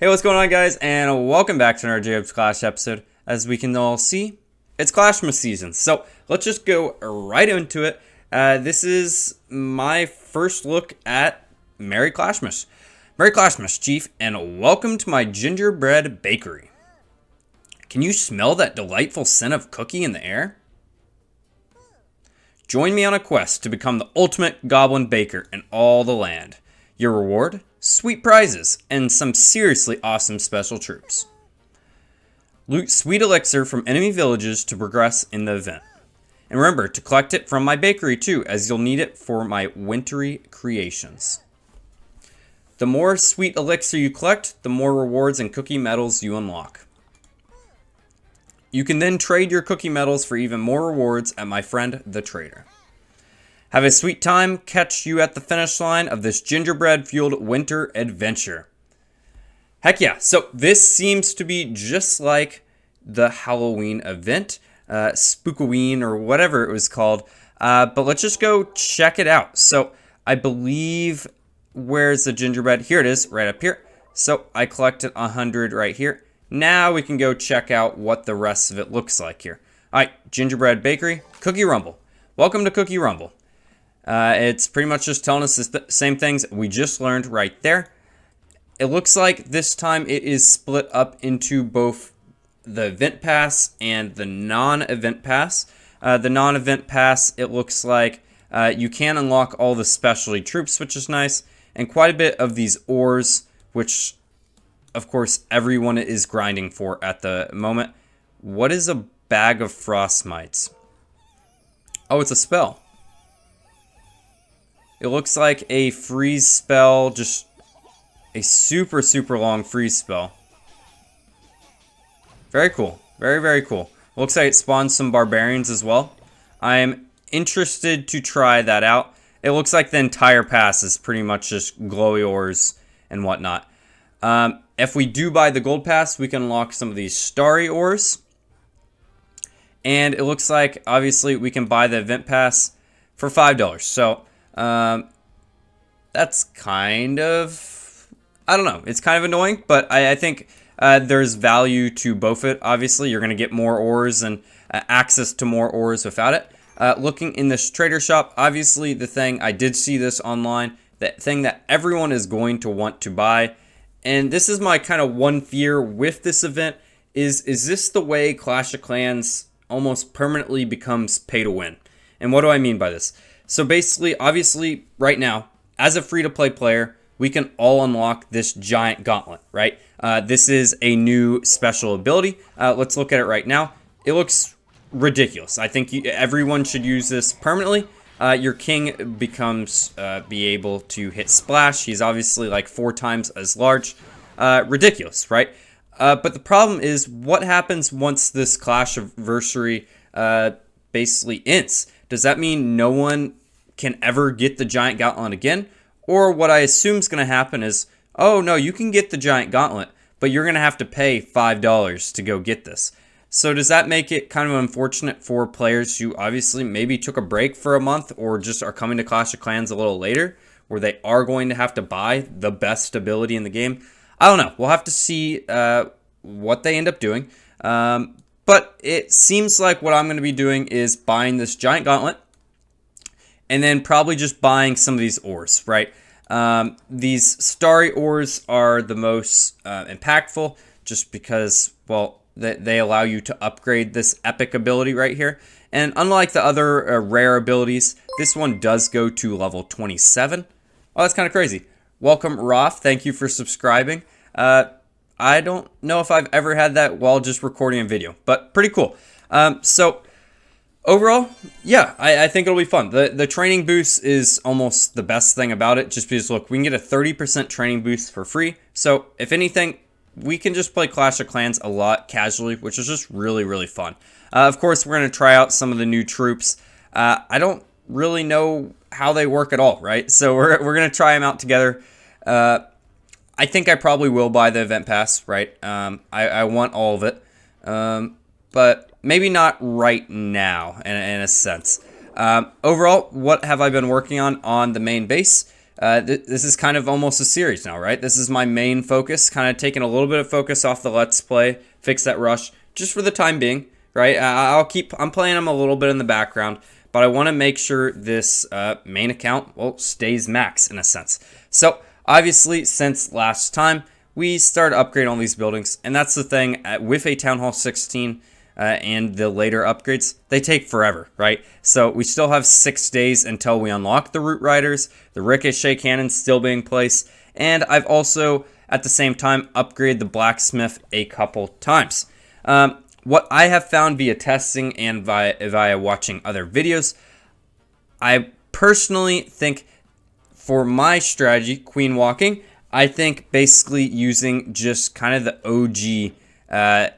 Hey, what's going on, guys, and welcome back to another Jacob's Clash episode. As we can all see, it's Clashmas season, so let's just go right into it. This is my first look at Merry Clashmas. Merry Clashmas, Chief, and welcome to my Gingerbread bakery. Can you smell that delightful scent of cookie in the air? Join me on a quest to become the ultimate goblin baker in all the land. Your reward? Sweet prizes and some seriously awesome special troops. Loot sweet elixir from enemy villages to progress in the event. And remember to collect it from my bakery too, as you'll need it for my wintry creations. The more sweet elixir you collect, the more rewards and cookie medals you unlock. You can then trade your cookie medals for even more rewards at my friend the trader. Have a sweet time. Catch you at the finish line of this gingerbread-fueled winter adventure. Heck yeah. So this seems to be just like the Halloween event, Spookoween or whatever it was called. But let's just go check it out. So I believe, where's the gingerbread? Here it is, right up here. So I collected 100 right here. Now we can go check out what the rest of it looks like here. All right, Gingerbread Bakery, Cookie Rumble. Welcome to Cookie Rumble. It's pretty much just telling us the same things we just learned right there. It looks like this time it is split up into both the event pass and the non-event pass. The non-event pass, it looks like you can unlock all the specialty troops, which is nice, and quite a bit of these ores, which of course everyone is grinding for at the moment. What is a bag of frost mites? Oh, it's a spell. It looks like a freeze spell, just a super long freeze spell. Very cool. Very cool. Looks like it spawns some barbarians as well. I am interested to try that out. It looks like the entire pass is pretty much just glowy ores and whatnot. If we do buy the gold pass, we can unlock some of these starry ores. And it looks like, obviously, we can buy the event pass for $5. So, that's kind of, I don't know, it's kind of annoying, but I think there's value to both it. Obviously, you're going to get more ores and access to more ores without it. Looking in this trader shop, obviously the thing, I did see this online, the thing that everyone is going to want to buy, and this is my kind of one fear with this event, is this the way Clash of Clans almost permanently becomes pay to win? And what do I mean by this? So basically, obviously, right now, as a free-to-play player, we can all unlock this giant gauntlet, right? This is a new special ability. Let's look at it right now. It looks ridiculous. I think everyone should use this permanently. Your king becomes be able to hit splash. He's obviously like 4 times as large. Ridiculous, right? But the problem is, what happens once this Clash anniversary basically ends? Does that mean no one can ever get the giant gauntlet again? Or what I assume is going to happen is, oh no, you can get the giant gauntlet, but you're going to have to pay $5 to go get this. So does that make it kind of unfortunate for players who obviously maybe took a break for a month or just are coming to Clash of Clans a little later, where they are going to have to buy the best ability in the game? I don't know. We'll have to see what they end up doing. But it seems like what I'm going to be doing is buying this giant gauntlet and then probably just buying some of these ores, right? These starry ores are the most impactful just because, well, they allow you to upgrade this epic ability right here. And unlike the other rare abilities, this one does go to level 27. Oh, that's kind of crazy. Welcome, Roth. Thank you for subscribing. I don't know if I've ever had that while just recording a video, but pretty cool. So overall, yeah, I think it'll be fun. The training boost is almost the best thing about it, just because, look, we can get a 30% training boost for free. So if anything, we can just play Clash of Clans a lot casually, which is just really fun. Of course, we're going to try out some of the new troops. I don't really know how they work at all, right? So we're going to try them out together. I think I probably will buy the event pass, right? I want all of it, but maybe not right now in a sense. Overall, what have I been working on the main base? This is kind of almost a series now, right? This is my main focus, kind of taking a little bit of focus off the Let's Play, Fix That Rush, just for the time being, right? I'm playing them a little bit in the background, but I want to make sure this main account, well, stays max in a sense. So, obviously, since last time, we started upgrading all these buildings, and that's the thing, with a Town Hall 16, and the later upgrades, they take forever, right? So we still have 6 days until we unlock the Root Riders, the Ricochet Cannon still being placed, and I've also, at the same time, upgraded the Blacksmith a couple times. What I have found via testing and via watching other videos, I personally think for my strategy, Queen Walking, I think basically using just kind of the OG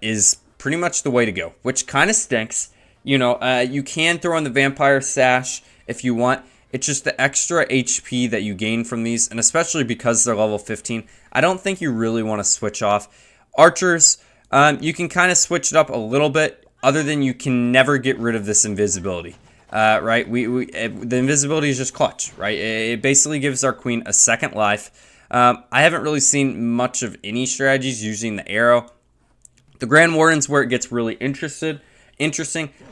is pretty much the way to go, which kind of stinks. You know, you can throw in the Vampire Sash if you want. It's just the extra HP that you gain from these, and especially because they're level 15, I don't think you really want to switch off. Archers, you can kind of switch it up a little bit, other than you can never get rid of this invisibility. Right? The invisibility is just clutch, right? It basically gives our queen a second life. I haven't really seen much of any strategies using the arrow. The Grand Warden's where it gets really interesting.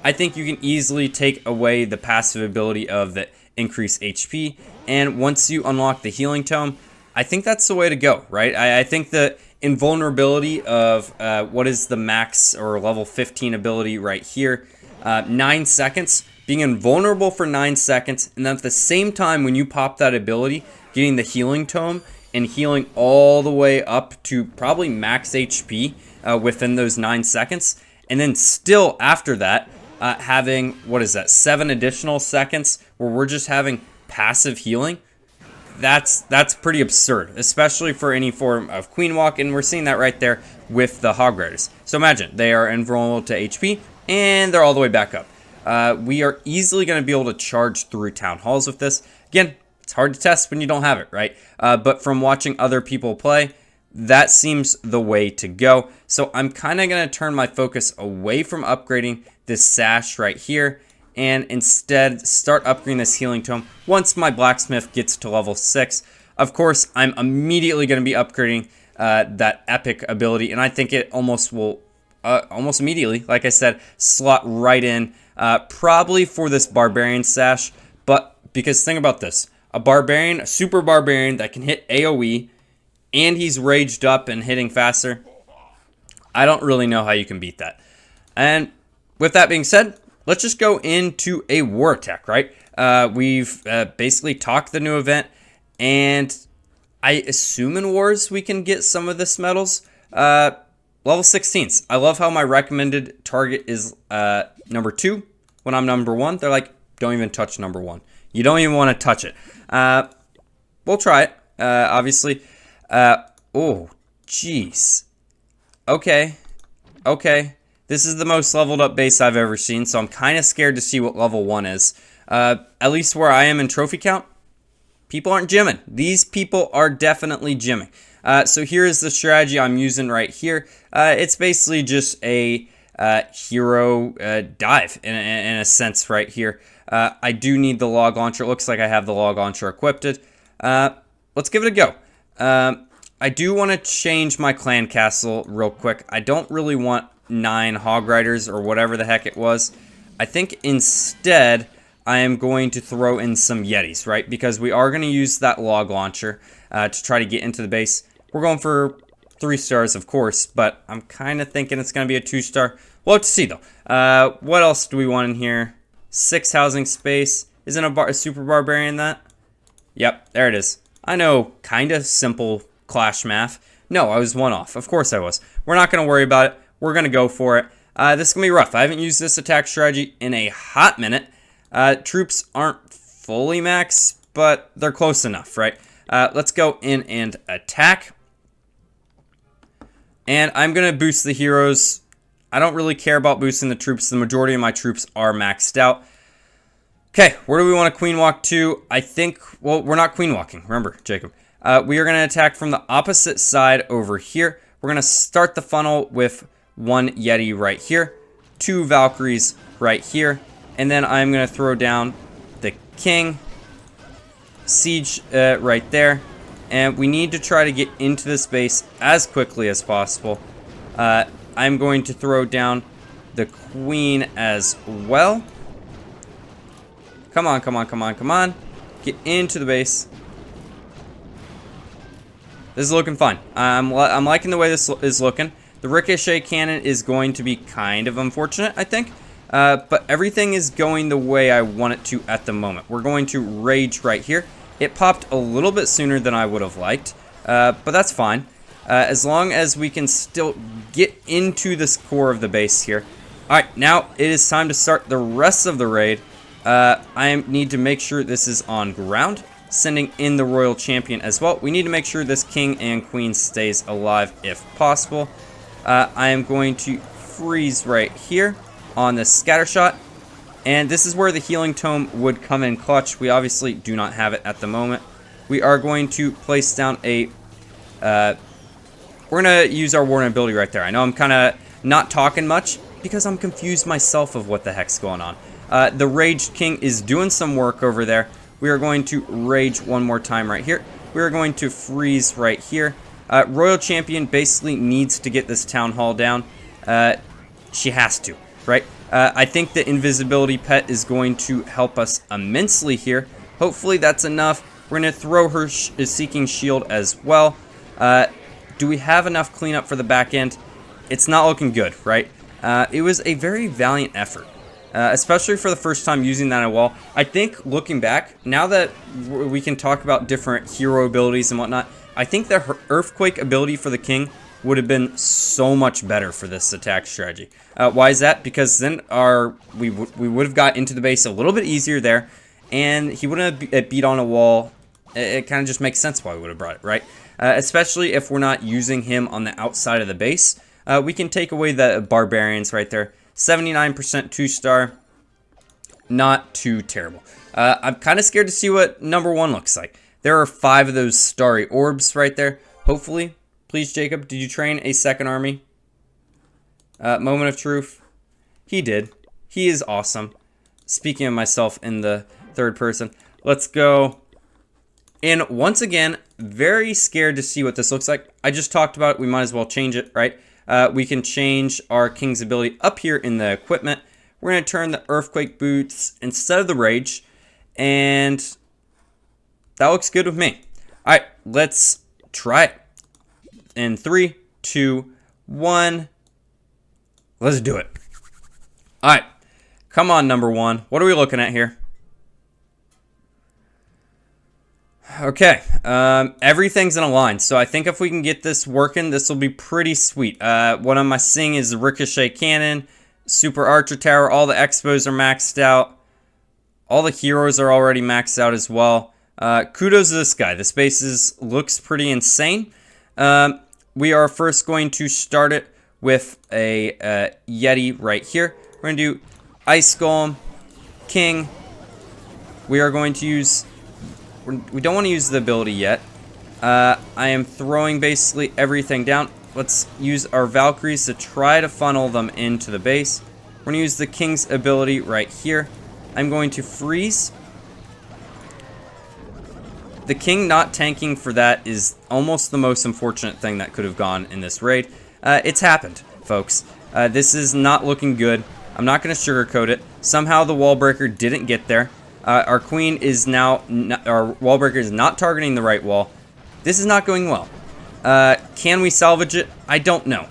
I think you can easily take away the passive ability of the increased HP, and once you unlock the Healing Tome, I think that's the way to go, right? I think the invulnerability of what is the max or level 15 ability right here, 9 seconds, being invulnerable for 9 seconds, and then at the same time when you pop that ability, getting the Healing Tome and healing all the way up to probably max HP within those 9 seconds. And then still after that, having, what is that, 7 additional seconds where we're just having passive healing. That's pretty absurd, especially for any form of Queen Walk. And we're seeing that right there with the Hog Riders. So imagine, they are invulnerable to HP and they're all the way back up. We are easily going to be able to charge through Town Halls with this. Again, it's hard to test when you don't have it, right? But from watching other people play, that seems the way to go. So I'm kind of going to turn my focus away from upgrading this sash right here and instead start upgrading this Healing Tome once my Blacksmith gets to level 6. Of course, I'm immediately going to be upgrading that Epic ability, and I think it almost will, almost immediately, like I said, slot right in, probably for this Barbarian sash. But because think about this. A Barbarian, a Super Barbarian that can hit AoE, and he's raged up and hitting faster. I don't really know how you can beat that. And with that being said, let's just go into a war attack, right? We've basically talked the new event, and I assume in wars we can get some of this medals. Level 16s. I love how my recommended target is number 2 when I'm number 1. They're like, don't even touch number 1. You don't even want to touch it. We'll try it, obviously. Oh, jeez. Okay. This is the most leveled up base I've ever seen, so I'm kind of scared to see what level 1 is. At least where I am in trophy count, people aren't gymming. These people are definitely gymming. So here is the strategy I'm using right here. It's basically just a hero dive in a sense right here. I do need the log launcher. It looks like I have the log launcher equipped. Let's give it a go. I do want to change my clan castle real quick. I don't really want 9 Hog Riders or whatever the heck it was. I think instead I am going to throw in some Yetis, right? Because we are going to use that log launcher to try to get into the base. We're going for 3 stars, of course, but I'm kind of thinking it's going to be a 2-star. We'll have to see, though. What else do we want in here? 6 housing space. Isn't a Super Barbarian that? Yep, there it is. I know, kind of simple Clash math. No, I was 1 off. Of course I was. We're not going to worry about it. We're going to go for it. This is going to be rough. I haven't used this attack strategy in a hot minute. Troops aren't fully max, but they're close enough, right? Let's go in and attack. And I'm going to boost the heroes. I don't really care about boosting the troops. The majority of my troops are maxed out. Okay, where do we want to queen walk to? I think, well, we're not queen walking. Remember, Jacob. We are going to attack from the opposite side over here. We're going to start the funnel with 1 Yeti right here, 2 Valkyries right here, and then I'm going to throw down the king siege right there. And we need to try to get into this base as quickly as possible. I'm going to throw down the queen as well. Come on, come on, come on, come on. Get into the base. This is looking fun. I'm liking the way this is looking. The ricochet cannon is going to be kind of unfortunate, I think. But everything is going the way I want it to at the moment. We're going to rage right here. It popped a little bit sooner than I would have liked, but that's fine. As long as we can still get into this core of the base here. Alright, now it is time to start the rest of the raid. I need to make sure this is on ground, sending in the royal champion as well. We need to make sure this king and queen stays alive if possible. I am going to freeze right here on this scatter shot. And this is where the healing tome would come in clutch. We obviously do not have it at the moment. We are going to place down a... we're going to use our warden ability right there. I know I'm kind of not talking much because I'm confused myself of what the heck's going on. The Raged King is doing some work over there. We are going to rage one more time right here. We are going to freeze right here. Royal Champion basically needs to get this Town Hall down. She has to, right? I think the invisibility pet is going to help us immensely here. Hopefully that's enough. We're going to throw her Seeking Shield as well. Do we have enough cleanup for the back end? It's not looking good, right? It was a very valiant effort, especially for the first time using that on a wall. I think looking back, now that we can talk about different hero abilities and whatnot, I think the Earthquake ability for the king would have been so much better for this attack strategy. Why is that? Because then we would have got into the base a little bit easier there, and he wouldn't have beat on a wall. It kind of just makes sense why we would have brought it, right? Especially if we're not using him on the outside of the base. We can take away the barbarians right there. 79% 2-star. Not too terrible. I'm kind of scared to see what number 1 looks like. There are 5 of those starry orbs right there. Hopefully. Please, Jacob, did you train a second army? Moment of truth. He did. He is awesome. Speaking of myself in the third person. Let's go. And once again, very scared to see what this looks like. I just talked about it. We might as well change it, right? We can change our king's ability up here in the equipment. We're going to turn the Earthquake Boots instead of the Rage. And that looks good with me. All right, let's try it. In 3, 2, 1. Let's do it. All right. Come on, number 1. What are we looking at here? Okay. Everything's in a line. So I think if we can get this working, this will be pretty sweet. What I'm seeing is the Ricochet Cannon, Super Archer Tower. All the Expos are maxed out. All the heroes are already maxed out as well. Kudos to this guy. This base looks pretty insane. We are first going to start it with a Yeti right here. We're going to do Ice Golem, King. We are going to use... We don't want to use the ability yet. I am throwing basically everything down. Let's use our Valkyries to try to funnel them into the base. We're going to use the King's ability right here. I'm going to freeze. The King not tanking for that is almost the most unfortunate thing that could have gone in this raid. It's happened, folks. This is not looking good. I'm not going to sugarcoat it. Somehow the wall breaker didn't get there. Our queen is now... Our wall breaker is not targeting the right wall. This is not going well. Can we salvage it? I don't know.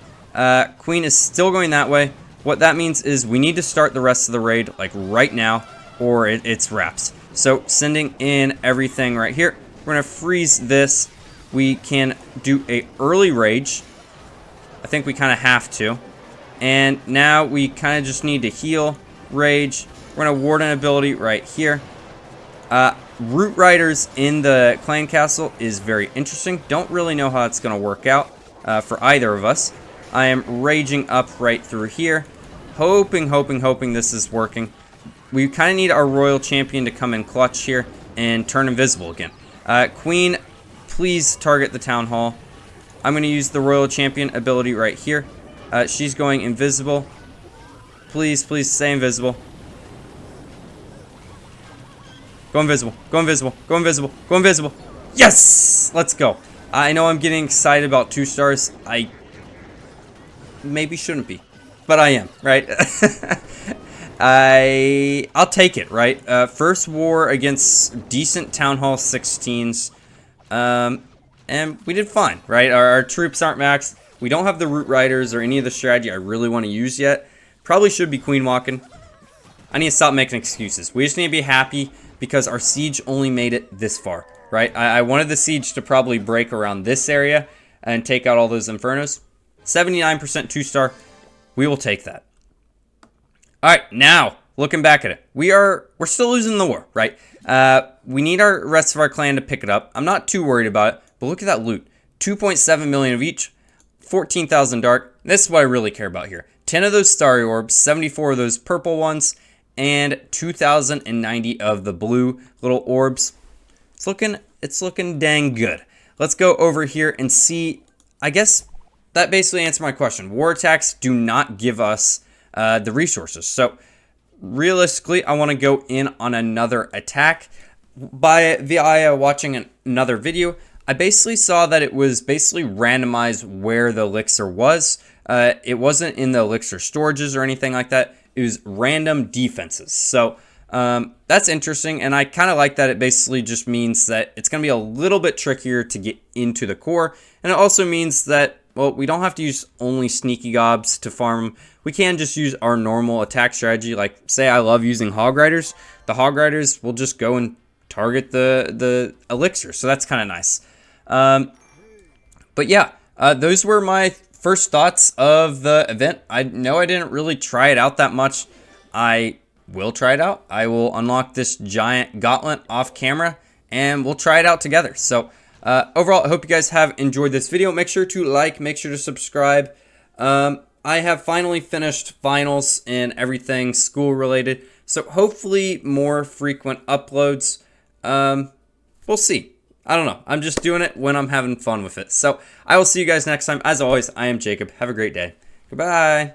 Queen is still going that way. What that means is we need to start the rest of the raid like right now, or it's wraps. So sending in everything right here. We're going to freeze this. We can do a early rage. I think we kind of have to. And now we kind of just need to heal, rage. We're going to warden ability right here. Root Riders in the clan castle is very interesting. Don't really know how it's going to work out for either of us. I am raging up right through here. Hoping this is working. We kind of need our royal champion to come in clutch here and turn invisible again. Queen, please target the town hall. I'm going to use the royal champion ability right here. She's going invisible. Please stay invisible. Go invisible. Go invisible. Go invisible. Go invisible. Yes! Let's go. I know I'm getting excited about 2 stars. I maybe shouldn't be, but I am, right? I'll take it, right? First war against decent Town Hall 16s. And we did fine, right? Our troops aren't maxed. We don't have the Root Riders or any of the strategy I really want to use yet. Probably should be Queen Walking. I need to stop making excuses. We just need to be happy because our siege only made it this far, right? I wanted the siege to probably break around this area and take out all those Infernos. 79% 2-star. We will take that. All right, now looking back at it, we're still losing the war, right? We need our rest of our clan to pick it up. I'm not too worried about it, but look at that loot. 2.7 million of each, 14,000 dark. This is what I really care about here. 10 of those starry orbs, 74 of those purple ones, and 2,090 of the blue little orbs. It's looking dang good. Let's go over here and see. I guess that basically answered my question. War attacks do not give us the resources. So realistically, I want to go in on another attack. Via watching another video, I basically saw that it was basically randomized where the elixir was. It wasn't in the elixir storages or anything like that. It was random defenses. So that's interesting, and I kind of like that. It basically just means that it's going to be a little bit trickier to get into the core, and it also means that, well, we don't have to use only sneaky gobs to farm. We can just use our normal attack strategy. Like, say I love using Hog Riders. The Hog Riders will just go and target the elixir, so that's kind of nice. But yeah, those were my first thoughts of the event. I know I didn't really try it out that much. I will try it out. I will unlock this giant gauntlet off camera and we'll try it out together. So overall, I hope you guys have enjoyed this video. Make sure to like, make sure to subscribe. I have finally finished finals and everything school related. So hopefully more frequent uploads. We'll see. I don't know. I'm just doing it when I'm having fun with it. So I will see you guys next time. As always, I am Jacob. Have a great day. Goodbye.